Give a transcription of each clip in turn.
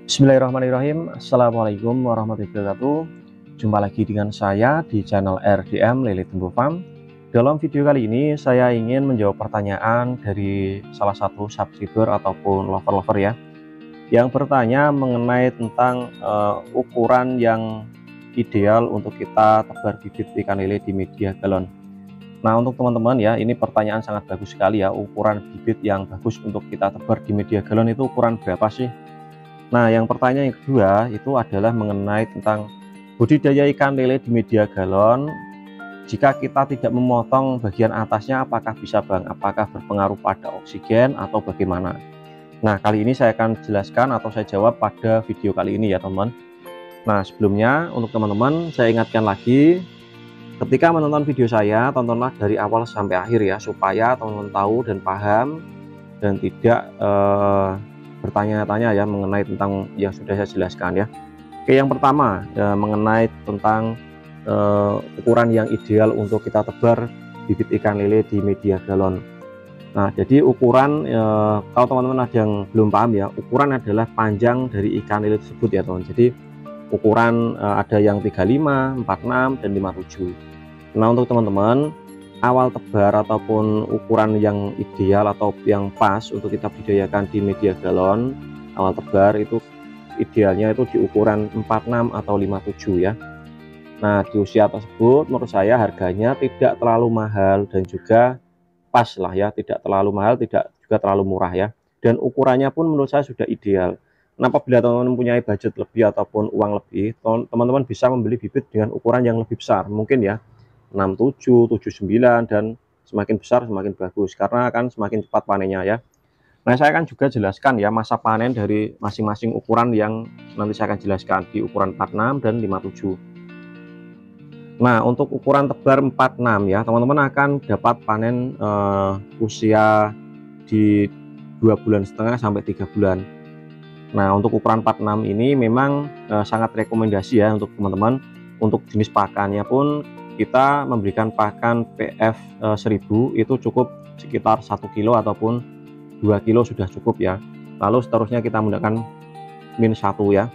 Bismillahirrahmanirrahim. Assalamualaikum warahmatullahi wabarakatuh. Jumpa lagi dengan saya di channel RDM Lele Tumbuh Farm. Dalam video kali ini saya ingin menjawab pertanyaan dari salah satu subscriber ataupun lover-lover ya, yang bertanya mengenai tentang ukuran yang ideal untuk kita tebar bibit ikan lele di media galon. Nah, untuk teman-teman ya, ini pertanyaan sangat bagus sekali ya. Ukuran bibit yang bagus untuk kita tebar di media galon itu ukuran berapa sih? Nah, yang pertanyaan yang kedua itu adalah mengenai tentang budidaya ikan lele di media galon. Jika kita tidak memotong bagian atasnya, apakah bisa Bang? Apakah berpengaruh pada oksigen atau bagaimana? Nah, kali ini saya akan jelaskan atau saya jawab pada video kali ini ya teman. Nah, sebelumnya untuk teman-teman saya ingatkan lagi, ketika menonton video saya, tontonlah dari awal sampai akhir ya, supaya teman-teman tahu dan paham dan tidak bertanya-tanya ya mengenai tentang yang sudah saya jelaskan ya. Oke, yang pertama ya, mengenai tentang ukuran yang ideal untuk kita tebar bibit ikan lele di media galon. Nah, jadi ukuran kalau teman-teman ada yang belum paham ya, ukuran adalah panjang dari ikan lele tersebut ya teman. Jadi ukuran ada yang 35, 46 dan 57. Nah, untuk teman-teman awal tebar ataupun ukuran yang ideal atau yang pas untuk kita budidayakan di media galon, awal tebar itu idealnya itu di ukuran 46 atau 57 ya. Nah, di usia tersebut menurut saya harganya tidak terlalu mahal dan juga pas lah ya, tidak terlalu mahal, tidak juga terlalu murah ya. Dan ukurannya pun menurut saya sudah ideal. Nah, apabila teman-teman mempunyai budget lebih ataupun uang lebih, teman-teman bisa membeli bibit dengan ukuran yang lebih besar, mungkin ya 67, 79 dan semakin besar semakin bagus karena akan semakin cepat panennya ya. Nah, saya akan juga jelaskan ya masa panen dari masing-masing ukuran yang nanti saya akan jelaskan di ukuran 46 dan 57. Nah, untuk ukuran tebar 46 ya, teman-teman akan dapat panen usia di 2,5 bulan sampai 3 bulan. Nah, untuk ukuran 46 ini memang sangat rekomendasi ya untuk teman-teman. Untuk jenis pakannya pun kita memberikan pakan PF 1000 itu cukup sekitar 1 kilo ataupun 2 kilo sudah cukup ya. Lalu seterusnya kita menggunakan min 1 ya.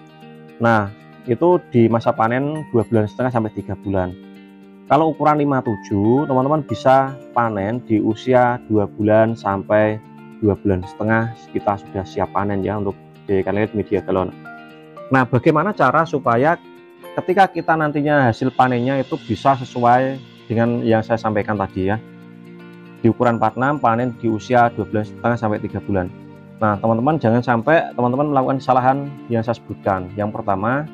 Nah, itu di masa panen 2,5 bulan sampai 3 bulan. Kalau ukuran 57 teman-teman bisa panen di usia 2 bulan sampai 2,5 bulan kita sudah siap panen ya untuk ikan lele media galon. Nah, bagaimana cara supaya ketika kita nantinya hasil panennya itu bisa sesuai dengan yang saya sampaikan tadi ya, di ukuran 46 panen di usia 2,5 bulan sampai 3 bulan. Nah, teman-teman jangan sampai teman-teman melakukan kesalahan yang saya sebutkan. Yang pertama,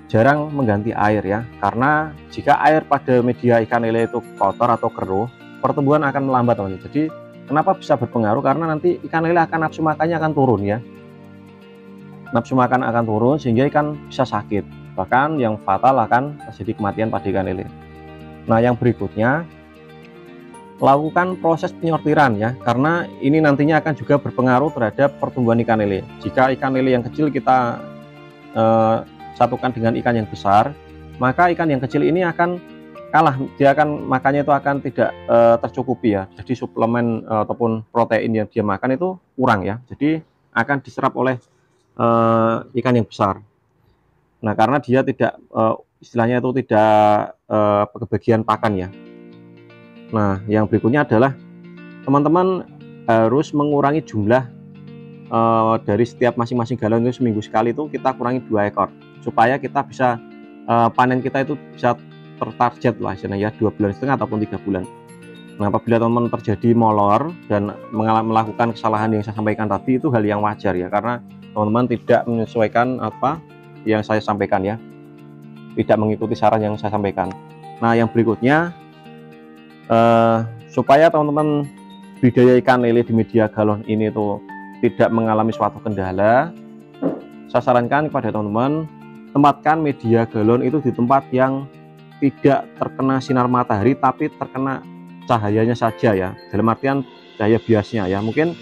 jarang mengganti air ya, karena jika air pada media ikan lele itu kotor atau keruh, pertumbuhan akan melambat teman-teman. Jadi kenapa bisa berpengaruh? Karena nanti ikan lele akan nafsu makannya akan turun ya, nafsu makan akan turun sehingga ikan bisa sakit, bahkan yang fatal akan terjadi kematian pada ikan lele. Nah, yang berikutnya lakukan proses penyortiran ya, karena ini nantinya akan juga berpengaruh terhadap pertumbuhan ikan lele. Jika ikan lele yang kecil kita satukan dengan ikan yang besar, maka ikan yang kecil ini akan kalah, dia akan makannya itu akan tidak tercukupi ya. Jadi suplemen ataupun protein yang dia makan itu kurang ya, jadi akan diserap oleh ikan yang besar. Nah, karena dia tidak istilahnya itu tidak kebagian pakan ya. Nah, yang berikutnya adalah teman-teman harus mengurangi jumlah dari setiap masing-masing galon itu seminggu sekali itu kita kurangi 2 ekor supaya kita bisa panen kita itu bisa tertarget lah istilahnya ya 2,5 bulan ataupun 3 bulan. Nah, apabila teman-teman terjadi molor dan melakukan kesalahan yang saya sampaikan tadi, itu hal yang wajar ya, karena teman-teman tidak menyesuaikan apa yang saya sampaikan ya, tidak mengikuti saran yang saya sampaikan. Nah, yang berikutnya supaya teman-teman budidaya ikan lele di media galon ini tuh tidak mengalami suatu kendala, saya sarankan kepada teman-teman tempatkan media galon itu di tempat yang tidak terkena sinar matahari tapi terkena cahayanya saja ya, dalam artian cahaya biasnya ya. Mungkin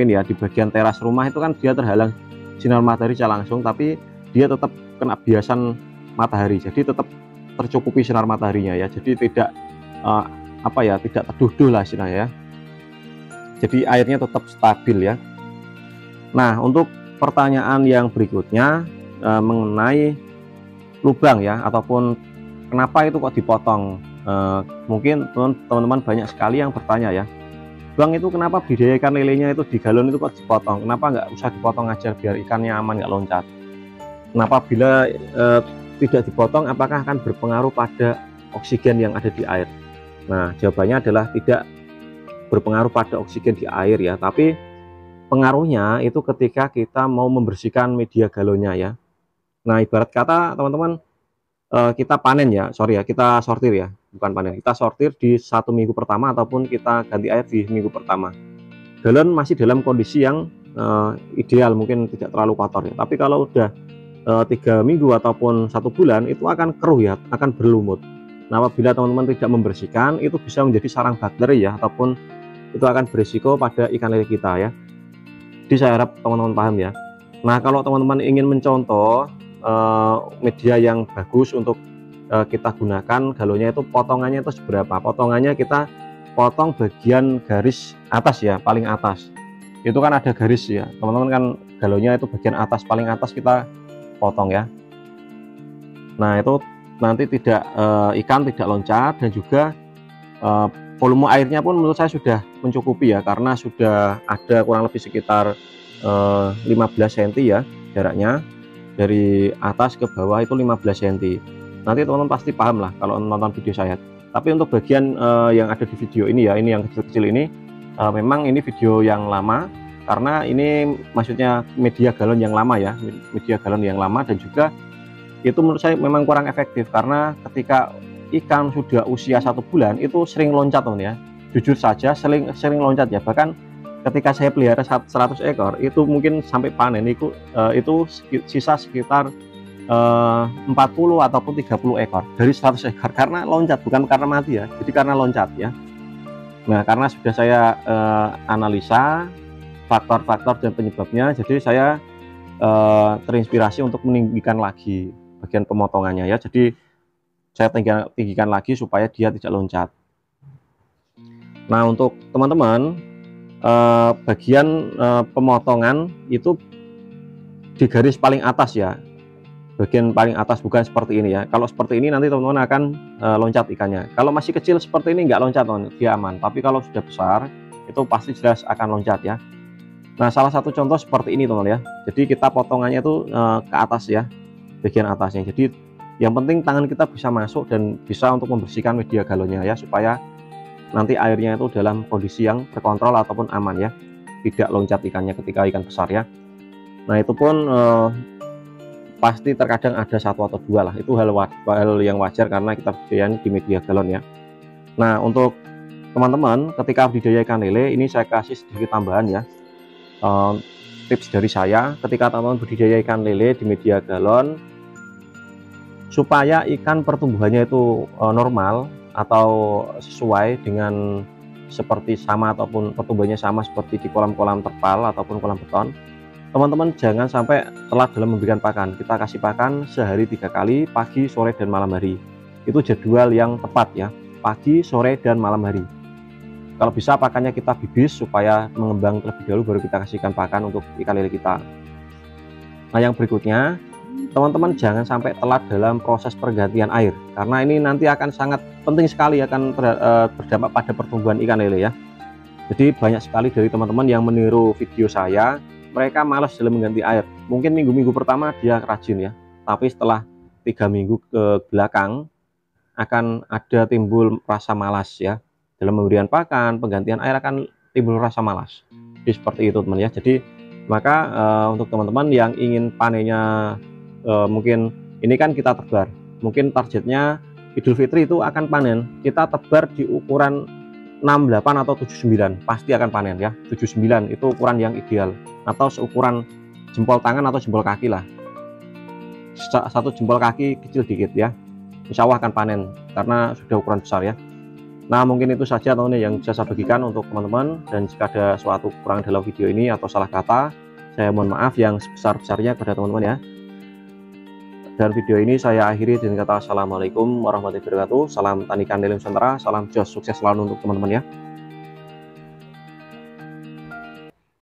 ya di bagian teras rumah itu kan dia terhalang sinar matahari secara langsung, tapi dia tetap kena biasan matahari, jadi tetap tercukupi sinar mataharinya ya, jadi tidak tidak terduduh lah istilahnya ya. Jadi airnya tetap stabil ya. Nah, untuk pertanyaan yang berikutnya mengenai lubang ya, ataupun kenapa itu kok dipotong. Mungkin teman-teman banyak sekali yang bertanya ya, Bang, itu kenapa budidaya ikan lelenya itu di galon itu kok dipotong? Kenapa nggak usah dipotong aja biar ikannya aman, nggak loncat? Kenapa bila tidak dipotong, apakah akan berpengaruh pada oksigen yang ada di air? Nah, jawabannya adalah tidak berpengaruh pada oksigen di air ya, tapi pengaruhnya itu ketika kita mau membersihkan media galonnya ya. Nah, ibarat kata teman-teman, kita panen ya, kita sortir ya, bukan panen, kita sortir di 1 minggu pertama ataupun kita ganti air di minggu pertama. Galon masih dalam kondisi yang ideal, mungkin tidak terlalu kotor ya, tapi kalau udah 3 minggu ataupun 1 bulan itu akan keruh ya, akan berlumut. Nah, apabila teman-teman tidak membersihkan, itu bisa menjadi sarang bakteri ya, ataupun itu akan berisiko pada ikan lele kita ya. Jadi saya harap teman-teman paham ya. Nah, kalau teman-teman ingin mencontoh media yang bagus untuk kita gunakan galonnya, itu potongannya itu seberapa? Potongannya kita potong bagian garis atas ya, paling atas. Itu kan ada garis ya, teman-teman kan galonnya itu bagian atas, paling atas kita potong ya. Nah, itu nanti tidak ikan tidak loncat, dan juga volume airnya pun menurut saya sudah mencukupi ya, karena sudah ada kurang lebih sekitar 15 cm ya jaraknya dari atas ke bawah, itu 15 cm. Nanti teman-teman pasti paham lah kalau nonton video saya. Tapi untuk bagian yang ada di video ini ya, ini yang kecil-kecil ini, memang ini video yang lama, karena ini maksudnya media galon yang lama ya, media galon yang lama, dan juga itu menurut saya memang kurang efektif, karena ketika ikan sudah usia 1 bulan itu sering loncat teman ya, jujur saja sering loncat ya. Bahkan ketika saya pelihara 100 ekor itu mungkin sampai panen itu sisa sekitar 40 ataupun 30 ekor dari 100 ekor, karena loncat, bukan karena mati ya, jadi karena loncat ya. Nah, karena sudah saya analisa faktor-faktor dan penyebabnya, jadi saya terinspirasi untuk meninggikan lagi bagian pemotongannya ya. Jadi saya tinggikan lagi supaya dia tidak loncat. Nah, untuk teman-teman bagian pemotongan itu di garis paling atas ya, bagian paling atas, bukan seperti ini ya. Kalau seperti ini nanti teman-teman akan loncat ikannya. Kalau masih kecil seperti ini nggak loncat teman, dia aman. Tapi kalau sudah besar itu pasti jelas akan loncat ya. Nah, salah satu contoh seperti ini teman ya. Jadi kita potongannya itu ke atas ya, bagian atasnya. Jadi yang penting tangan kita bisa masuk dan bisa untuk membersihkan media galonnya ya, supaya nanti airnya itu dalam kondisi yang terkontrol ataupun aman ya, tidak loncat ikannya ketika ikan besar ya. Nah, itu pun pasti terkadang ada 1 atau 2 lah, itu hal yang wajar karena kita budidaya di media galon ya. Nah, untuk teman-teman ketika budidaya ikan lele ini saya kasih sedikit tambahan ya, tips dari saya ketika teman-teman budidaya ikan lele di media galon, supaya ikan pertumbuhannya itu normal atau sesuai dengan seperti sama, ataupun pertumbuhannya sama seperti di kolam-kolam terpal ataupun kolam beton, teman-teman jangan sampai telat dalam memberikan pakan. Kita kasih pakan sehari 3 kali, pagi, sore, dan malam hari. Itu jadwal yang tepat ya, pagi, sore, dan malam hari. Kalau bisa pakannya kita bibis supaya mengembang terlebih dahulu, baru kita kasihkan pakan untuk ikan lele kita. Nah, yang berikutnya, teman-teman jangan sampai telat dalam proses pergantian air, karena ini nanti akan sangat penting sekali, akan berdampak pada pertumbuhan ikan lele ya. Jadi banyak sekali dari teman-teman yang meniru video saya, mereka malas dalam mengganti air. Mungkin minggu-minggu pertama dia rajin ya, tapi setelah 3 minggu ke belakang akan ada timbul rasa malas ya, dalam pemberian pakan, penggantian air akan timbul rasa malas. Jadi seperti itu teman ya. Jadi maka untuk teman-teman yang ingin panennya, mungkin ini kan kita tebar, mungkin targetnya Idul Fitri itu akan panen, kita tebar di ukuran 68 atau 79 pasti akan panen ya. 79 itu ukuran yang ideal, atau seukuran jempol tangan atau jempol kaki lah, 1 jempol kaki kecil dikit ya, insya Allah akan panen karena sudah ukuran besar ya. Nah, mungkin itu saja teman-teman yang bisa saya bagikan untuk teman-teman, dan jika ada suatu kekurangan dalam video ini atau salah kata, saya mohon maaf yang sebesar-besarnya kepada teman-teman ya. Dan video ini saya akhiri dengan kata assalamualaikum warahmatullahi wabarakatuh. Salam tani ikan lele Nusantara, salam jos, sukses selalu untuk teman-teman ya.